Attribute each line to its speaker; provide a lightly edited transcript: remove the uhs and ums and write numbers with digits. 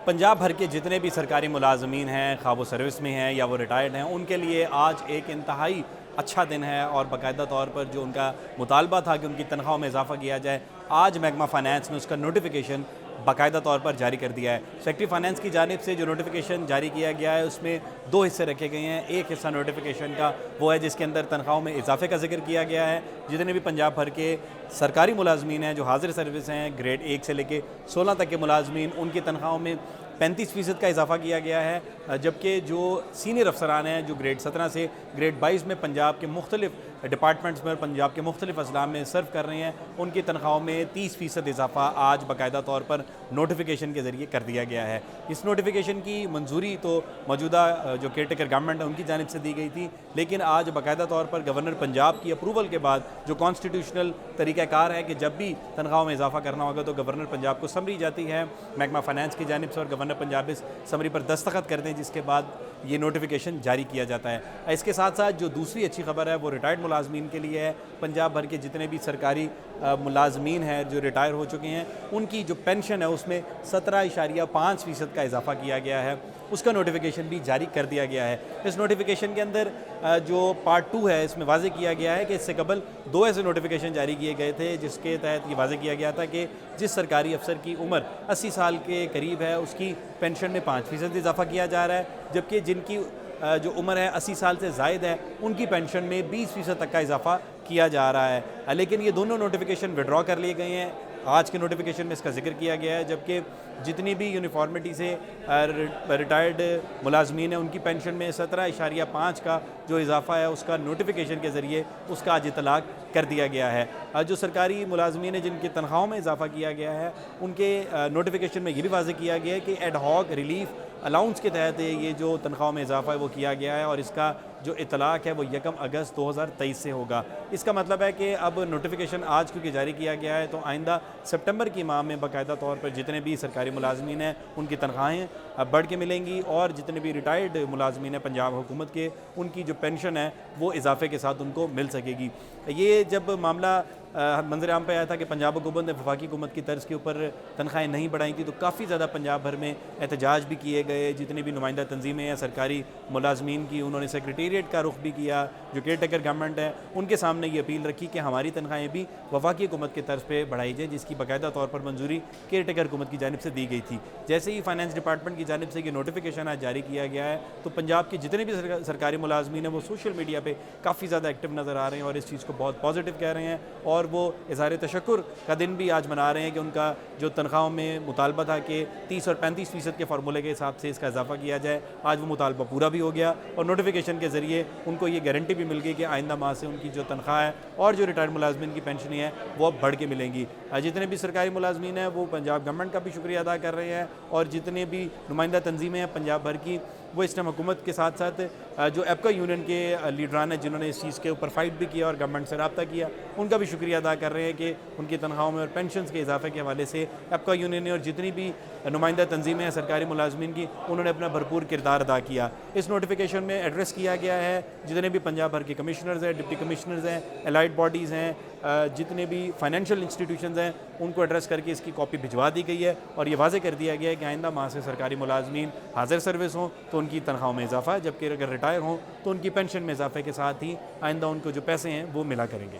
Speaker 1: पंजाब भर के जितने भी सरकारी मुलाजमीन हैं, खा वो सर्विस में हैं या वो रिटायर्ड हैं, उनके लिए आज एक इंतहाई अच्छा दिन है और बाकायदा तौर पर जो उनका मुतालबा था कि उनकी तनख्वाहों में इजाफ़ा किया जाए, आज महकमा फ़ाइनेंस ने उसका नोटिफिकेशन बाकायदा तौर पर जारी कर दिया है। सेक्रेटरी फ़ाइनेंस की जानिब से जो नोटिफिकेशन जारी किया गया है उसमें दो हिस्से रखे गए हैं। एक हिस्सा नोटिफिकेशन का वो है जिसके अंदर तनख्वाहों में इजाफे का जिक्र किया गया है। जितने भी पंजाब भर के सरकारी मुलाजमीन हैं जो हाजिर सर्विस हैं, ग्रेड 1 से लेके 16 तक के मुलाजमीन, उनकी तनख्वाहों में 35% का इजाफा किया गया है। जबकि जो सीनियर अफसरान हैं जो ग्रेड 17 से ग्रेड 22 में पंजाब के मुख्तलिफ डिपार्टमेंट्स में और पंजाब के मुख्तलिफ अजला में सर्व कर रहे हैं, उनकी तनख्वाहों में 30% इजाफा आज बाकायदा तौर पर नोटिफिकेशन के ज़रिए कर दिया गया है। इस नोटिफिकेशन की मंजूरी तो मौजूदा जो केयर टेकर गवर्नमेंट है उनकी जानिब से दी गई थी, लेकिन आज बाकायदा तौर पर गवर्नर पंजाब की अप्रूवल के बाद जो कॉन्स्टिट्यूशनल तरीक़ाकार है कि जब भी तनख्वाहों में इजाफा करना होगा तो गवर्नर पंजाब को समरी जाती है महकमा फ़ाइनेंस की जानिब से और गवर्नर पंजाब इस समरी पर दस्तखत करते हैं, जिसके बाद ये नोटिफिकेशन जारी किया जाता है। इसके साथ साथ जो दूसरी अच्छी खबर है वो रिटायर्ड मुलाजमीन के लिए है। पंजाब भर के जितने भी सरकारी मुलाजमीन हैं जो रिटायर हो चुके हैं, उनकी जो पेंशन है उसमें 17.5% का इजाफा किया गया है, उसका नोटिफिकेशन भी जारी कर दिया गया है। इस नोटिफिकेशन के अंदर जो पार्ट 2 है इसमें वाज़ेह किया गया है कि इससे कबल 2 ऐसे नोटिफिकेशन जारी किए गए थे जिसके तहत ये वाज़ेह किया गया था कि जिस सरकारी अफसर की उम्र 80 साल के करीब है उसकी पेंशन में 5% इजाफा किया जा रहा है, जबकि जिनकी जो उम्र है 80 साल से ज़ायद है उनकी पेंशन में 20% तक का इजाफा किया जा रहा है। लेकिन ये दोनों नोटिफिकेशन विड्रॉ कर लिए गए हैं। आज के नोटिफिकेशन में इसका जिक्र किया गया है, जबकि जितनी भी यूनिफॉर्मिटी से रिटायर्ड मुलाजमीन हैं उनकी पेंशन में 17.5 का जो इजाफा है उसका नोटिफिकेशन के ज़रिए उसका आज इतलाक़ कर दिया गया है। जो सरकारी मुलाजमीन हैं जिनकी तनख्वाहों में इजाफा किया गया है उनके नोटिफिकेशन में ये भी वाज़ेह किया गया है कि एड हॉक रिलीफ अलाउंस के तहत ये जो तनख्वाहों में इजाफा है वो किया गया है और इसका जो इतलाक़ है वो 1 अगस्त 2023 से होगा। इसका मतलब है कि अब नोटिफिकेशन आज क्योंकि जारी किया गया है तो आइंदा सितंबर की माह में बाकायदा तौर पर जितने भी सरकारी मुलाजमीन हैं उनकी तनख्वाहें अब बढ़ के मिलेंगी और जितने भी रिटायर्ड मुलाजमीन हैं पंजाब हुकूमत के, उनकी जो पेंशन है वो इजाफे के साथ उनको मिल सकेगी। ये जब मामला मंजर आम पे आया था कि पंजाब हुकूमत ने वफाकी हुकूमत की तर्ज के ऊपर तनख्वाहें नहीं बढ़ाई थी तो काफ़ी ज़्यादा पंजाब भर में एहतजाज भी किए गए। जितनी भी नुमाइंदा तंजीमें हैं सरकारी मुलाजमीन की, उन्होंने सेक्रेटेरिएट का रुख भी किया। जो केयर टेकर गवर्नमेंट है उनके सामने ये अपील रखी कि हमारी तनख्वाहें भी वफाकी हुकूमत के तर्ज पर बढ़ाई जाए, जिसकी बाकायदा तौर पर मंजूरी केयर टेकर हुकूमत की जानिब से दी गई थी। जैसे ही फाइनेंस डिपार्टमेंट की जानिब से ये नोटिफिकेशन आज जारी किया गया है तो पंजाब के जितने भी सरकारी मुलाजमीन हैं वो सोशल मीडिया पर काफ़ी ज़्यादा एक्टिव नज़र आ रहे हैं और इस चीज़ को बहुत पॉजिटिव कह रहे हैं और वो इज़हार तशक्कुर का दिन भी आज मना रहे हैं कि उनका जो तनख्वाहों में मुतालबा था कि 30 और 35% के फार्मूले के हिसाब से इसका इजाफा किया जाए, आज वो मुतालबा पूरा भी हो गया और नोटिफिकेशन के ज़रिए उनको ये गारंटी भी मिल गई कि आइंदा माह से उनकी जो तनख्वाह है और जो रिटायर्ड मुलाजमीन की पेंशनें हैं वो अब बढ़ के मिलेंगी। जितने भी सरकारी मुलाजमीन हैं वो पंजाब गवर्नमेंट का भी शुक्रिया अदा कर रहे हैं और जितने भी नुमाइंदा तंजीमें हैं पंजाब भर की वो इस टाइम हुकूमत के साथ साथ जो एपका यूनियन के लीडरान हैं जिन्होंने इस चीज़ के ऊपर फाइट भी किया और गवर्नमेंट से रब्ता किया, उनका भी शुक्रिया अदा कर रहे हैं कि उनकी तनख्वाहों में और पेंशन के इजाफे के हवाले से एपका यूनियन ने और जितनी भी नुमाइंदा तंजीमें हैं सरकारी मुलाजमीन की उन्होंने अपना भरपूर किरदार अदा किया। इस नोटिफिकेशन में एड्रेस किया गया है जितने भी पंजाब भर के कमिश्नर्स हैं, डिप्टी कमिश्नर्स हैं, एलाइड बॉडीज़ हैं, जितने भी फाइनेंशियल इंस्टीट्यूशंस हैं उनको एड्रेस करके इसकी कॉपी भिजवा दी गई है और ये वाज़ेह कर दिया गया है कि आइंदा माह से सरकारी मुलाजमीन हाजिर सर्विस हों तो उनकी तनख्वाहों में इजाफा है, जबकि अगर रिटायर हों तो उनकी पेंशन में इजाफे के साथ ही आइंदा उनको जो पैसे हैं वो मिला करेंगे।